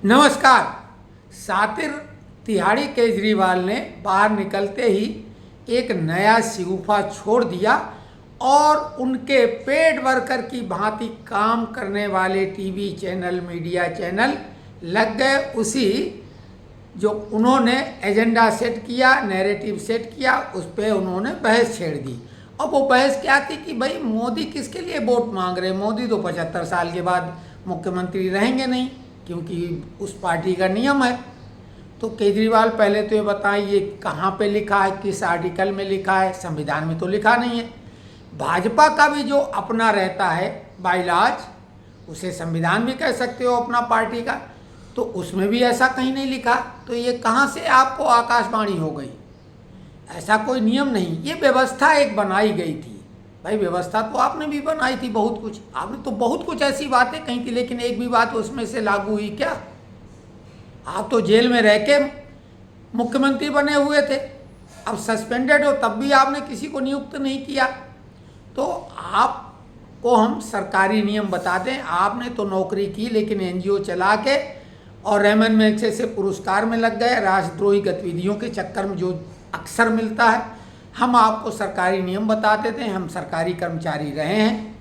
नमस्कार। सातिर तिहाड़ी केजरीवाल ने बाहर निकलते ही एक नया शिगुफा छोड़ दिया और उनके पेड वर्कर की भांति काम करने वाले टीवी चैनल, मीडिया चैनल लग गए उसी जो उन्होंने एजेंडा सेट किया, नैरेटिव सेट किया, उस पर उन्होंने बहस छेड़ दी। और वो बहस क्या थी कि भाई मोदी किसके लिए वोट मांग रहे? मोदी तो 75 साल के बाद मुख्यमंत्री रहेंगे नहीं, क्योंकि उस पार्टी का नियम है। तो केजरीवाल पहले तो ये बताएं, ये कहाँ पे लिखा है, किस आर्टिकल में लिखा है? संविधान में तो लिखा नहीं है। भाजपा का भी जो अपना रहता है बाइलाज, उसे संविधान भी कह सकते हो अपना पार्टी का, तो उसमें भी ऐसा कहीं नहीं लिखा। तो ये कहाँ से आपको आकाशवाणी हो गई? ऐसा कोई नियम नहीं, ये व्यवस्था एक बनाई गई थी। भाई व्यवस्था तो आपने भी बनाई थी, बहुत कुछ आपने तो बहुत कुछ ऐसी बातें कही थी, लेकिन एक भी बात उसमें से लागू हुई क्या? आप तो जेल में रह के मुख्यमंत्री बने हुए थे, अब सस्पेंडेड हो तब भी आपने किसी को नियुक्त नहीं किया। तो आपको हम सरकारी नियम बता दें, आपने तो नौकरी की लेकिन एनजीओ चला के और रहमान मैगसेसे से पुरस्कार में लग गए, राष्ट्रद्रोही गतिविधियों के चक्कर में जो अक्सर मिलता है। हम आपको सरकारी नियम बता देते हैं, हम सरकारी कर्मचारी रहे हैं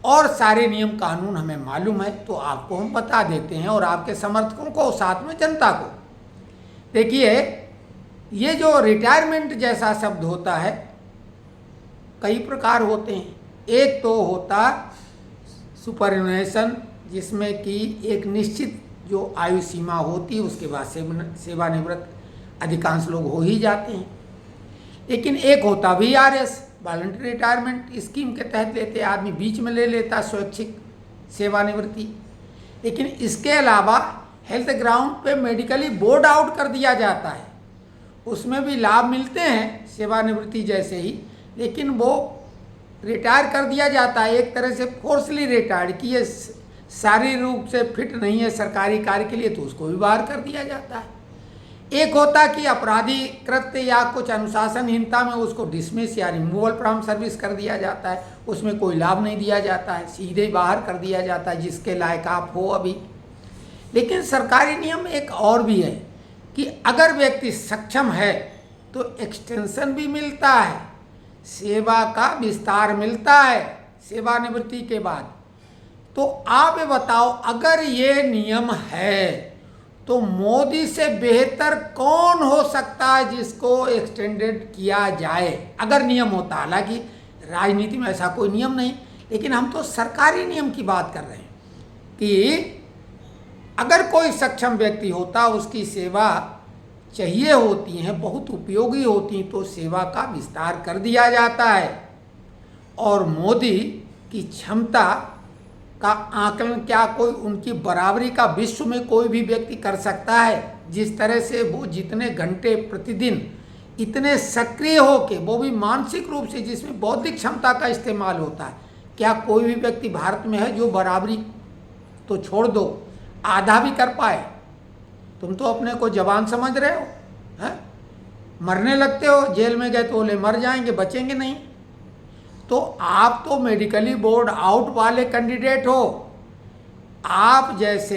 और सारे नियम कानून हमें मालूम है, तो आपको हम बता देते हैं और आपके समर्थकों को, साथ में जनता को। देखिए, ये जो रिटायरमेंट जैसा शब्द होता है, कई प्रकार होते हैं। एक तो होता सुपरएनुएशन, जिसमें कि एक निश्चित जो आयु सीमा होती है उसके बाद सेवानिवृत्त अधिकांश लोग हो ही जाते हैं। लेकिन एक होता VRS, वॉलंटरी रिटायरमेंट स्कीम के तहत लेते आदमी, बीच में ले लेता स्वैच्छिक सेवानिवृत्ति। लेकिन इसके अलावा हेल्थ ग्राउंड पे मेडिकली बोर्ड आउट कर दिया जाता है, उसमें भी लाभ मिलते हैं सेवानिवृत्ति जैसे ही, लेकिन वो रिटायर कर दिया जाता है एक तरह से फोर्सली रिटायर्ड, कि ये शारीरिक रूप से फिट नहीं है सरकारी कार्य के लिए, तो उसको भी बाहर कर दिया जाता है। एक होता कि अपराधी कृत्य या कुछ अनुशासनहीनता में उसको डिसमिस या रिमूवल फ्रॉम सर्विस कर दिया जाता है, उसमें कोई लाभ नहीं दिया जाता है, सीधे बाहर कर दिया जाता है जिसके लायक आप हो अभी। लेकिन सरकारी नियम एक और भी है कि अगर व्यक्ति सक्षम है तो एक्सटेंशन भी मिलता है, सेवा का विस्तार मिलता है सेवानिवृत्ति के बाद। तो आप ये बताओ, अगर ये नियम है तो मोदी से बेहतर कौन हो सकता है जिसको एक्सटेंडेड किया जाए, अगर नियम होता? हालांकि राजनीति में ऐसा कोई नियम नहीं, लेकिन हम तो सरकारी नियम की बात कर रहे हैं कि अगर कोई सक्षम व्यक्ति होता, उसकी सेवा चाहिए होती हैं, बहुत उपयोगी होती, तो सेवा का विस्तार कर दिया जाता है। और मोदी की क्षमता का आकलन क्या कोई उनकी बराबरी का विश्व में कोई भी व्यक्ति कर सकता है? जिस तरह से वो जितने घंटे प्रतिदिन इतने सक्रिय होके, वो भी मानसिक रूप से, जिसमें बौद्धिक क्षमता का इस्तेमाल होता है, क्या कोई भी व्यक्ति भारत में है जो बराबरी तो छोड़ दो, आधा भी कर पाए? तुम तो अपने को जवान समझ रहे हो, हैं? मरने लगते हो, जेल में गए तो बोले मर जाएंगे, बचेंगे नहीं। तो आप तो मेडिकली बोर्ड आउट वाले कैंडिडेट हो। आप जैसे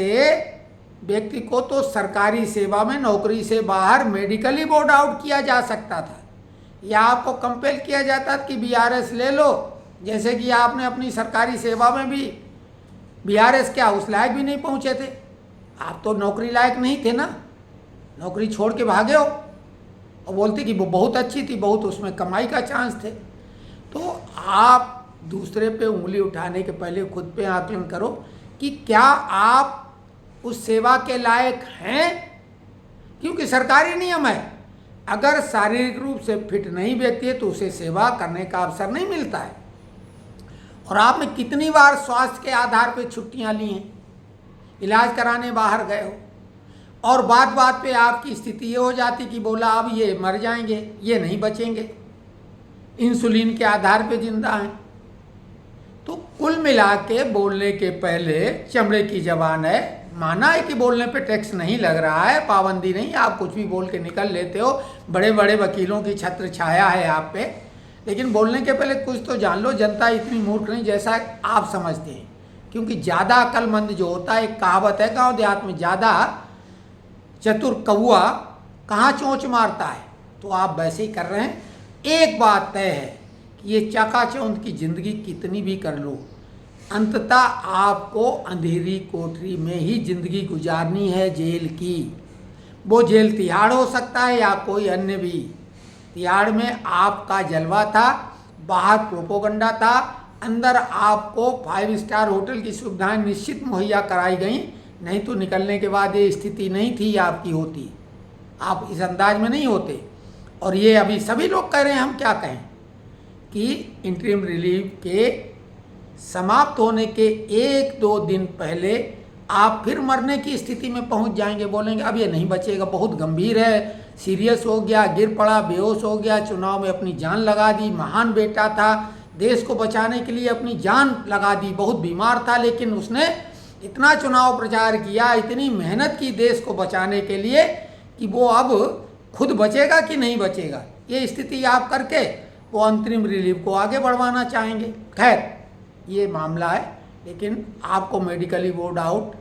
व्यक्ति को तो सरकारी सेवा में नौकरी से बाहर मेडिकली बोर्ड आउट किया जा सकता था, या आपको कंपेल किया जाता कि VRS ले लो, जैसे कि आपने अपनी सरकारी सेवा में भी VRS क्या उस लायक भी नहीं पहुंचे थे। आप तो नौकरी लायक नहीं थे ना, नौकरी छोड़ के भागे हो और बोलते कि वो बहुत अच्छी थी, बहुत उसमें कमाई का चांस थे। तो आप दूसरे पे उंगली उठाने के पहले खुद पे आकलन करो कि क्या आप उस सेवा के लायक हैं, क्योंकि सरकारी नियम है, अगर शारीरिक रूप से फिट नहीं व्यक्ति है तो उसे सेवा करने का अवसर नहीं मिलता है। और आपने कितनी बार स्वास्थ्य के आधार पे छुट्टियां ली हैं, इलाज कराने बाहर गए हो, और बात बात पे आपकी स्थिति ये हो जाती कि बोला अब ये मर जाएंगे, ये नहीं बचेंगे, इंसुलिन के आधार पे जिंदा हैं। तो कुल मिला के बोलने के पहले चमड़े की जबान है, माना है कि बोलने पे टैक्स नहीं लग रहा है, पाबंदी नहीं, आप कुछ भी बोल के निकल लेते हो, बड़े बड़े वकीलों की छत्र छाया है आप पे, लेकिन बोलने के पहले कुछ तो जान लो। जनता इतनी मूर्ख नहीं जैसा आप समझते हैं, क्योंकि ज़्यादा अक्लमंद जो होता है, एक कहावत है गाँव देहात में, ज़्यादा चतुर कौआ कहाँ चोंच मारता है, तो आप वैसे ही कर रहे हैं। एक बात तय है कि ये चकाचौंध की ज़िंदगी कितनी भी कर लो, अंततः आपको अंधेरी कोठरी में ही ज़िंदगी गुजारनी है, जेल की। वो जेल तिहाड़ हो सकता है या कोई अन्य भी। तिहाड़ में आपका जलवा था, बाहर प्रोपोगंडा था, अंदर आपको 5 स्टार होटल की सुविधाएं निश्चित मुहैया कराई गई, नहीं तो निकलने के बाद ये स्थिति नहीं थी आपकी होती, आप इस अंदाज में नहीं होते। और ये अभी सभी लोग कह रहे हैं, हम क्या कहें कि इंटरिम रिलीफ के समाप्त होने के 1-2 दिन पहले आप फिर मरने की स्थिति में पहुंच जाएंगे, बोलेंगे अब ये नहीं बचेगा, बहुत गंभीर है, सीरियस हो गया, गिर पड़ा, बेहोश हो गया, चुनाव में अपनी जान लगा दी, महान बेटा था, देश को बचाने के लिए अपनी जान लगा दी, बहुत बीमार था लेकिन उसने इतना चुनाव प्रचार किया, इतनी मेहनत की देश को बचाने के लिए कि वो अब खुद बचेगा कि नहीं बचेगा, ये स्थिति आप करके वो अंतरिम रिलीफ को आगे बढ़वाना चाहेंगे। खैर ये मामला है, लेकिन आपको मेडिकली बोर्ड आउट,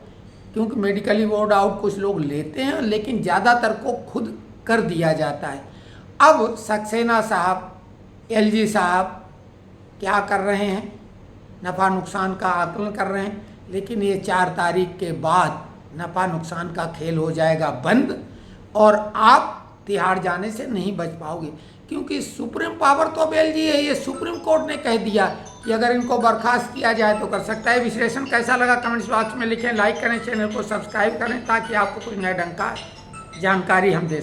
क्योंकि मेडिकली बोर्ड आउट कुछ लोग लेते हैं लेकिन ज़्यादातर को खुद कर दिया जाता है। अब सक्सेना साहब, एलजी साहब क्या कर रहे हैं, नफ़ा नुकसान का आकलन कर रहे हैं, लेकिन ये 4 तारीख के बाद नफ़ा नुकसान का खेल हो जाएगा बंद और आप तिहाड़ जाने से नहीं बच पाओगे, क्योंकि सुप्रीम पावर तो अब एलजी है। ये सुप्रीम कोर्ट ने कह दिया कि अगर इनको बर्खास्त किया जाए तो कर सकता है। विश्लेषण कैसा लगा कमेंट्स बॉक्स में लिखें, लाइक करें, चैनल को सब्सक्राइब करें ताकि आपको कुछ नए ढंग का जानकारी हम दे